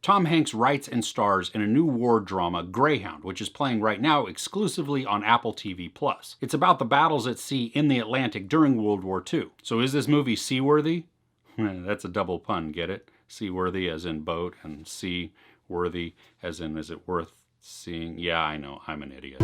Tom Hanks writes and stars in a new war drama, Greyhound, which is playing right now exclusively on Apple TV+. It's about the battles at sea in the Atlantic during World War II. So is this movie seaworthy? That's a double pun, get it? Seaworthy as in boat, and seaworthy as in is it worth seeing? Yeah, I know, I'm an idiot.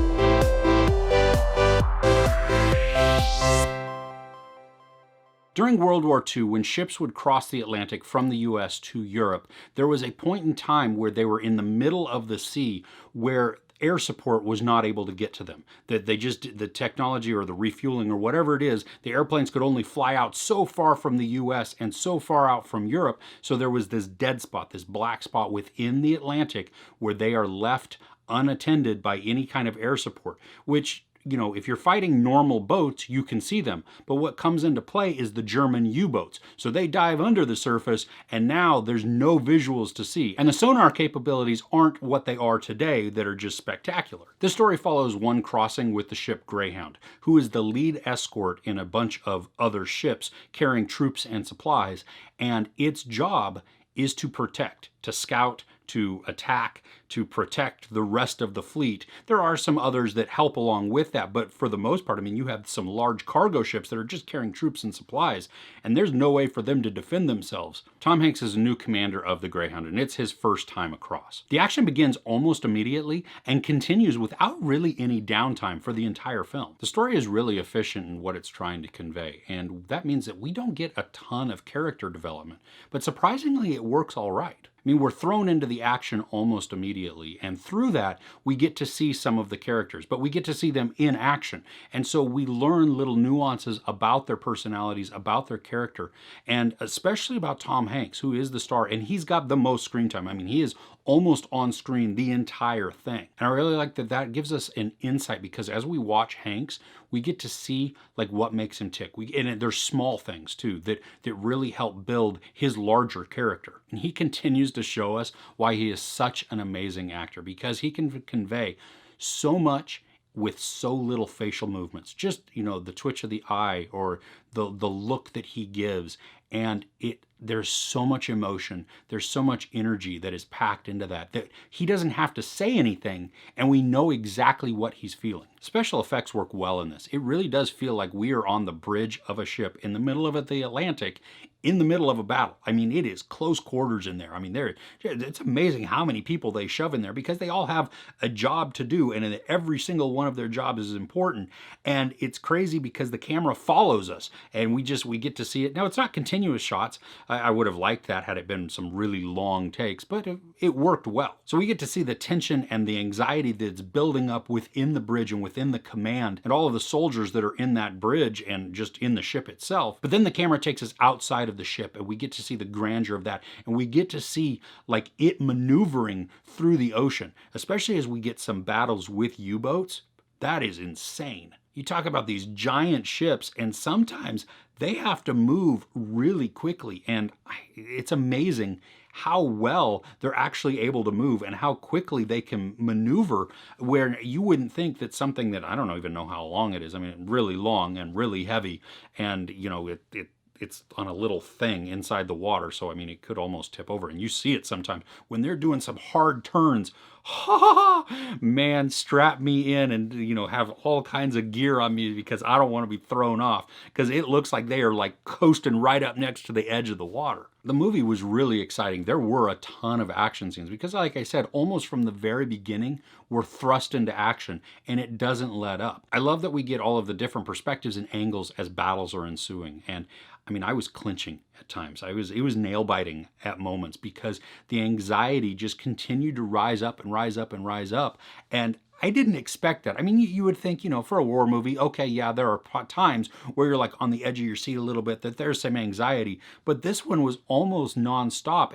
During World War II, when ships would cross the Atlantic from the US to Europe, there was a point in time where they were in the middle of the sea where air support was not able to get to them. That the technology or the refueling or whatever it is, the airplanes could only fly out so far from the US and so far out from Europe, so there was this dead spot, this black spot within the Atlantic where they are left unattended by any kind of air support, which, you know, if you're fighting normal boats, you can see them. But what comes into play is the German U-boats. So they dive under the surface, and now there's no visuals to see. And the sonar capabilities aren't what they are today that are just spectacular. This story follows one crossing with the ship Greyhound, who is the lead escort in a bunch of other ships carrying troops and supplies. And its job is to protect, to scout, to attack, to protect the rest of the fleet. There are some others that help along with that, but for the most part, I mean, you have some large cargo ships that are just carrying troops and supplies, and there's no way for them to defend themselves. Tom Hanks is a new commander of the Greyhound, and it's his first time across. The action begins almost immediately and continues without really any downtime for the entire film. The story is really efficient in what it's trying to convey, and that means that we don't get a ton of character development, but surprisingly, it works all right. I mean, we're thrown into the action almost immediately, and through that, we get to see some of the characters, but we get to see them in action. And so we learn little nuances about their personalities, about their character, and especially about Tom Hanks, who is the star, and he's got the most screen time. I mean, he is almost on screen the entire thing. And I really like that that gives us an insight, because as we watch Hanks, we get to see like what makes him tick. And there's small things too that really help build his larger character. And he continues to show us why he is such an amazing actor, because he can convey so much with so little facial movements. Just, you know, the twitch of the eye or the look that he gives. And there's so much emotion, there's so much energy that is packed into that he doesn't have to say anything, and we know exactly what he's feeling. Special effects work well in this. It really does feel like we are on the bridge of a ship in the middle of the Atlantic, in the middle of a battle. I mean, it is close quarters in there. I mean, it's amazing how many people they shove in there, because they all have a job to do, and every single one of their jobs is important. And it's crazy because the camera follows us, and we get to see it. Now, it's not continuous shots. I would have liked that had it been some really long takes, but it worked well. So we get to see the tension and the anxiety that's building up within the bridge and within the command and all of the soldiers that are in that bridge and just in the ship itself. But then the camera takes us outside of the ship, and we get to see the grandeur of that, and we get to see like it maneuvering through the ocean, especially as we get some battles with U-boats. That is insane. You talk about these giant ships, and sometimes they have to move really quickly, and it's amazing how well they're actually able to move and how quickly they can maneuver, where you wouldn't think that something that, I don't even know how long it is. I mean, really long and really heavy, and you know, it's on a little thing inside the water, so I mean, it could almost tip over. And you see it sometimes when they're doing some hard turns. Man, strap me in and, you know, have all kinds of gear on me, because I don't want to be thrown off, because it looks like they are like coasting right up next to the edge of the water. The movie was really exciting. There were a ton of action scenes because, like I said, almost from the very beginning, we're thrust into action, and it doesn't let up. I love that we get all of the different perspectives and angles as battles are ensuing. And I mean, I was clinching at times. It was nail biting at moments, because the anxiety just continued to rise up and rise up and rise up. And I didn't expect that. I mean, you would think, you know, for a war movie, okay, yeah, there are times where you're like on the edge of your seat a little bit, that there's some anxiety. But this one was almost nonstop.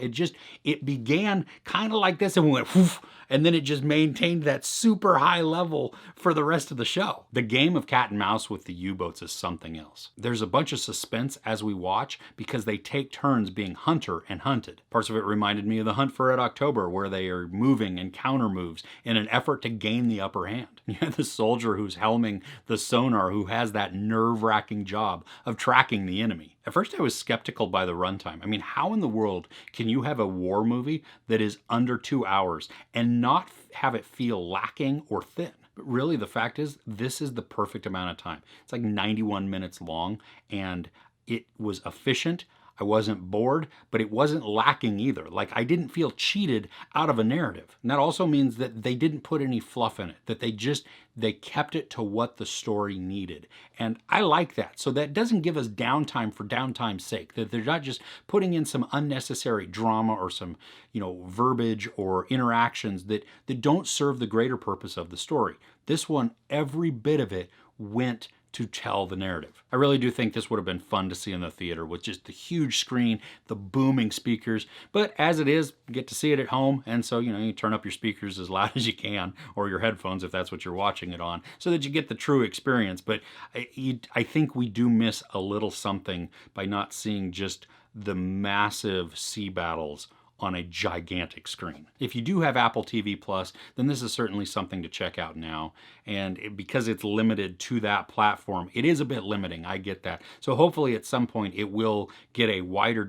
It began kind of like this and went whoosh, and then it just maintained that super high level for the rest of the show. The game of cat and mouse with the U-boats is something else. There's a bunch of suspense as we watch, because they take turns being hunter and hunted. Parts of it reminded me of The Hunt for Red October, where they are moving and counter moves in an effort to gain the upper hand. You have the soldier who's helming the sonar, who has that nerve-wracking job of tracking the enemy. At first I was skeptical by the runtime. I mean, how in the world can you have a war movie that is under 2 hours and not have it feel lacking or thin? But really, the fact is, this is the perfect amount of time. It's like 91 minutes long, and it was efficient. I wasn't bored, but it wasn't lacking either. Like, I didn't feel cheated out of a narrative. And that also means that they didn't put any fluff in it, that they kept it to what the story needed. And I like that. So that doesn't give us downtime for downtime's sake, that they're not just putting in some unnecessary drama or some, verbiage or interactions that don't serve the greater purpose of the story. This one, every bit of it went to tell the narrative. I really do think this would have been fun to see in the theater with just the huge screen, the booming speakers. But as it is, you get to see it at home. And so, you turn up your speakers as loud as you can, or your headphones if that's what you're watching it on, so that you get the true experience. But I think we do miss a little something by not seeing just the massive sea battles on a gigantic screen. If you do have Apple TV Plus, then this is certainly something to check out now. And because it's limited to that platform, it is a bit limiting. I get that. So hopefully at some point it will get a wider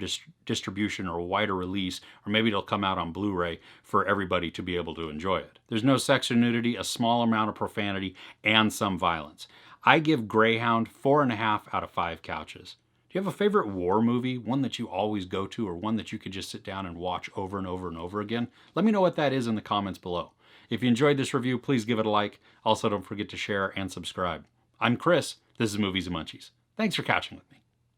distribution or a wider release, or maybe it'll come out on Blu-ray for everybody to be able to enjoy it. There's no sex or nudity, a small amount of profanity, and some violence. I give Greyhound 4.5 out of 5 couches. Do you have a favorite war movie, one that you always go to, or one that you could just sit down and watch over and over and over again? Let me know what that is in the comments below. If you enjoyed this review, please give it a like. Also, don't forget to share and subscribe. I'm Chris. This is Movies and Munchies. Thanks for catching with me.